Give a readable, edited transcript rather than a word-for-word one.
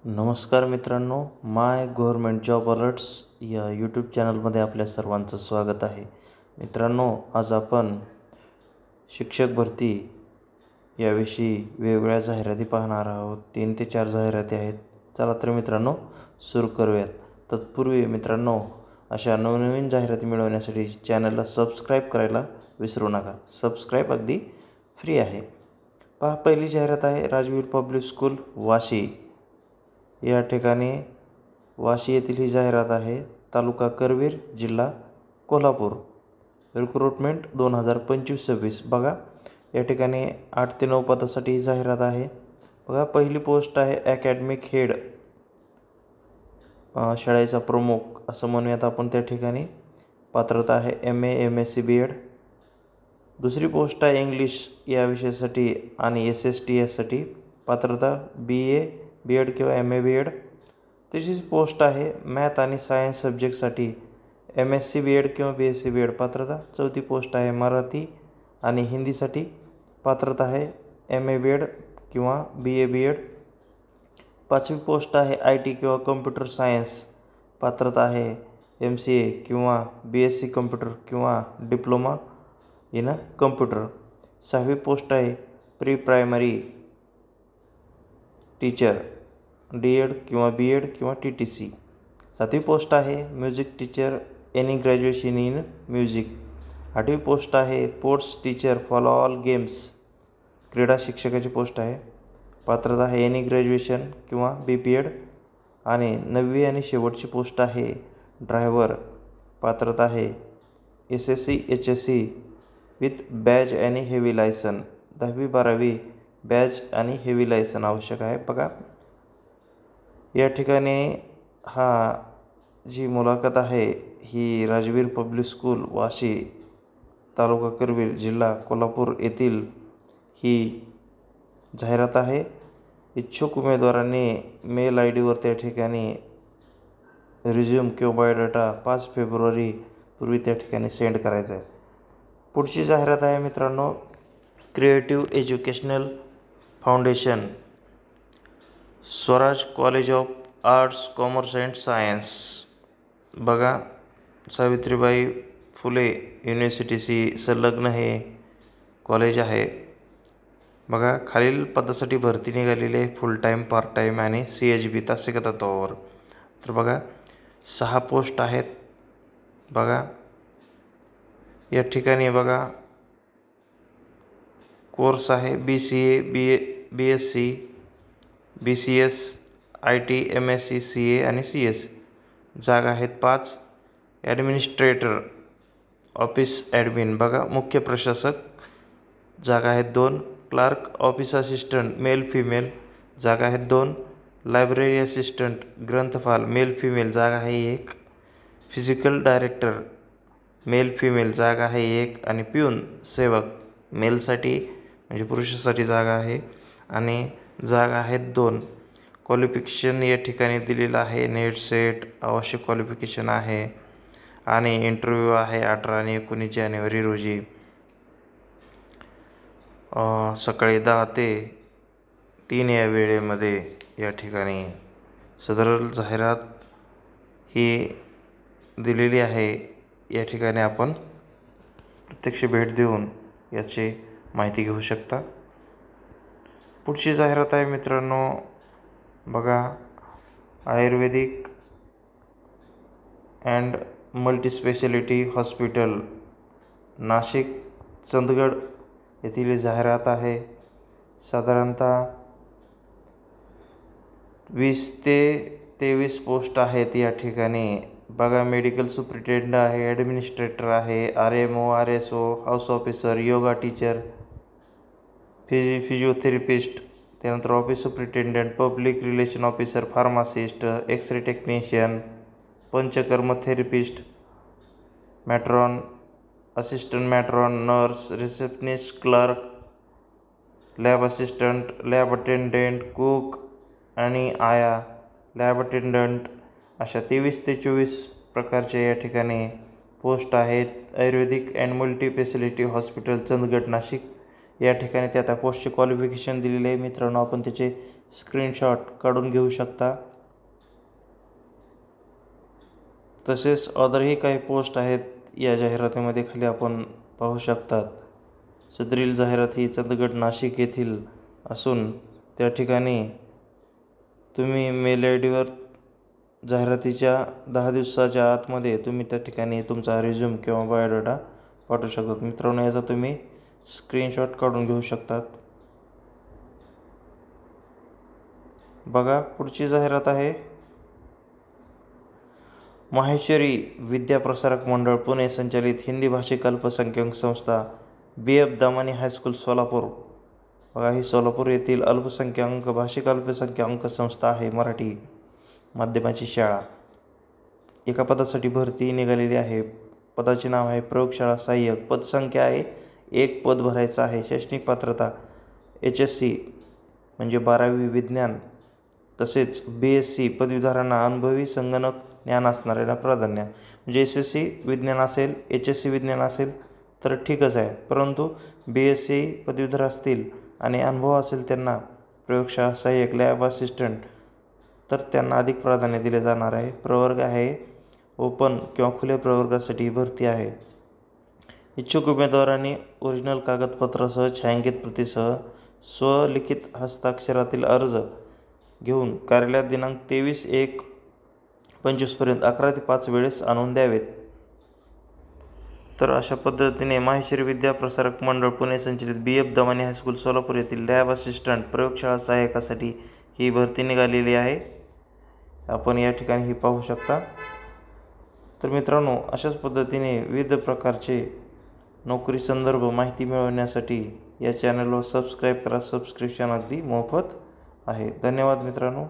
नमस्कार मित्रांनो, माय government job alerts या यूट्यूब चॅनलमध्ये आपल्या सर्वांचं स्वागत आहे. मित्रांनो, आज आपण शिक्षक भरती याविषयी वेगवेगळ्या जाहिराती पाहणार आहोत. 3 ते 4 जाहिराती आहेत. चला तर मित्रांनो सुरू करूयात. तत्पूर्वी मित्रांनो, अशा नवनवीन जाहिराती मिळवण्यासाठी चॅनलला सबस्क्राईब करायला विसरू नका. सबस्क्राईब अगदी फ्री आहे. पहा, पहिली जाहिरात आहे राजवीर पब्लिक स्कूल वाशी या ठिकाणी. वाशी येथील ही जाहिरात आहे. तालुका करवीर, जिल्हा कोल्हापूर. रिक्रुटमेंट 2025-26. बघा, या ठिकाणी 8 ते 9 पदासाठी ही जाहिरात आहे. बघा, पहिली पोस्ट आहे अकॅडमिक हेड, शाळेचा प्रमुख असं म्हणूयात आपण. त्या ठिकाणी पात्रता आहे MA MSc BEd. दुसरी पोस्ट आहे इंग्लिश या विषयासाठी आणि SST यासाठी पात्रता BA BEd किंवा MA BEd. तिसरी पोस्ट आहे मॅथ आणि सायन्स सब्जेक्टसाठी MSc BEd किंवा BSc BEd पात्रता. चौथी पोस्ट आहे मराठी आणि हिंदीसाठी पात्रता आहे MA BEd किंवा BA BEd. पाचवी पोस्ट आहे IT किंवा कम्प्युटर सायन्स, पात्रता आहे MCA किंवा BSc कम्प्युटर किंवा डिप्लोमा इन कम्प्युटर. सहावी पोस्ट आहे प्री प्रायमरी टीचर DEd किंवा BEd किंवा TTC. सातवी पोस्ट आहे music teacher any graduation in music. आठवी पोस्ट आहे sports teacher for all games, क्रीडा शिक्षकाची पोस्ट आहे. पात्रता आहे एनी ग्रॅज्युएशन किंवा BPEd. आणि 9वी आणि शेवटची पोस्ट आहे ड्रायव्हर, पात्रता आहे SSC HSC विथ बॅज आणि हेवी लायसन. 10वी 12वी बॅज आणि हेवी लायसन आवश्यक आहे. बघा, या ठिकाणी जी मुलाखत आहे ही राजवीर पब्लिक स्कूल वाशी, तालुका करवीर, जिल्हा कोल्हापूर येथील ही जाहिरात आहे. इच्छुक उमेदवारांनी मेल ID वर त्या ठिकाणी रिझ्यूम किंवा बायोडाटा 5 फेब्रुवारी पूर्वी त्या ठिकाणी सेंड करायचा आहे. पुढची जाहिरात आहे मित्रांनो creative educational foundation, Swaraj college of arts commerce and science. बघा, सावित्रीबाई फुले युनिव्हर्सिटीशी संलग्न हे कॉलेज आहे. बघा, खालील पदासाठी भरती निघालेली आहे फुल टाईम, पार्ट टाईम आणि CHB तासिक तत्वावर. तर बघा, 6 पोस्ट आहेत. बघा, या ठिकाणी बघा कोर्स आहे BCA BSc BCS IT MSc CA आणि CS. जागा आहेत 5. ॲडमिनिस्ट्रेटर ऑफिस ॲडमिन, बघा मुख्य प्रशासक, जागा आहेत 2. Clerk office assistant male female, जागा आहेत 2. लायब्ररी असिस्टंट ग्रंथपाल मेल फिमेल, जागा आहे 1. फिजिकल डायरेक्टर मेल फिमेल, जागा आहे 1. आणि प्यून सेवक मेलसाठी म्हणजे पुरुषासाठी जागा आहे आणि जागा आहेत 2. क्वालिफिकेशन या ठिकाणी दिलेलं आहे नेट सेट आवश्यक क्वालिफिकेशन आहे. आणि इंटरव्ह्यू आहे 18 आणि 19 जानेवारी रोजी सकाळी 10 ते 3 या वेळेमध्ये या ठिकाणी सदर जाहिरात ही दिलेली आहे. या ठिकाणी आपण प्रत्यक्ष भेट देऊन याची माहिती घेऊ शकता. पुढची जाहिरात आहे मित्रांनो, बघा Ayurvedic and multispeciality hospital Nashik Chandgad येथील जाहिरात आहे. साधारणतः 20 ते 23 पोस्ट आहेत या ठिकाणी. बघा, मेडिकल सुप्रिटेंडंट आहे, ॲडमिनिस्ट्रेटर आहे, RMO RSO house officer, yoga teacher, physiotherapist, त्यानंतर office superintendent, public relation officer, pharmacist, x-ray technician, Panchakarma therapist, matron assistant, matron, nurse, receptionist, clerk, lab assistant, lab attendant, cook आणि आया, लॅब अटेंडंट, अशा 23 ते 24 प्रकारचे या ठिकाणी पोस्ट आहेत. Ayurvedic and multispeciality hospital Chandgad Nashik या ठिकाणी त्या पोस्टचे क्वालिफिकेशन दिलेले आहे. मित्रांनो, आपण त्याचे स्क्रीनशॉट काढून घेऊ शकता. तसेच अदरही काही पोस्ट आहेत या जाहिरातीमध्ये खाली आपण पाहू शकतात. सदरील जाहिरात ही चंदगड नाशिक येथील असून त्या ठिकाणी तुम्ही मेल आय डीवर जाहिरातीच्या 10 दिवसाच्या आतमध्ये तुम्ही त्या ठिकाणी तुमचा रिझ्यूम किंवा बायोडाटा पाठवू शकतात. मित्रांनो, याचा तुम्ही स्क्रीनशॉट काढून घेऊ शकतात. बघा, पुढची जाहिरात आहे. माहेश्वरी विद्याप्रसारक मंडळ पुणे संचालित हिंदी भाषिक अल्पसंख्याक संस्था BF दामानी हायस्कूल सोलापूर. बघा, ही सोलापूर येथील भाषिक अल्पसंख्याक संस्था आहे. मराठी माध्यमाची शाळा. एका पदासाठी भरती निघालेली आहे. पदाचे नाव आहे प्रयोगशाळा सहाय्यक. पदसंख्या आहे 1 पद भरायचं आहे. शैक्षणिक पात्रता HSC म्हणजे 12वी विज्ञान, तसेच BSc पदवीधरांना अनुभवी संगणक ज्ञान असणाऱ्यांना प्राधान्य. म्हणजे SSC विज्ञान असेल, HSC विज्ञान असेल तर ठीकच आहे, परंतु BSc पदवीधर असतील आणि अनुभव असेल त्यांना प्रयोगशाळा सहाय्यक, लॅब असिस्टंट, तर त्यांना अधिक प्राधान्य दिले जाणार आहे. प्रवर्ग आहे ओपन किंवा खुल्या प्रवर्गासाठी भरती आहे. इच्छुक उमेदवारांनी ओरिजिनल कागदपत्रासह छायांकित प्रतीसह स्वलिखित हस्ताक्षरातील अर्ज घेऊन कार्यालयात दिनांक 23/1/25 पर्यंत 11 ते 5 वेळेस आणून द्यावेत. तर अशा पद्धतीने माहेश्वरी विद्याप्रसारक मंडळ पुणे संचलित BF दामानी हायस्कूल सोलापूर येथील लॅब असिस्टंट प्रयोगशाळा सहाय्यकासाठी ही भरती निघालेली आहे. आपण या ठिकाणी ही पाहू शकता. तर मित्रांनो, अशाच पद्धतीने विविध प्रकारचे नोकरी संदर्भ माहिती मिळवण्यासाठी या चॅनलवर सबस्क्राईब करा. सबस्क्रिप्शन अगदी मोफत आहे. धन्यवाद मित्रांनो.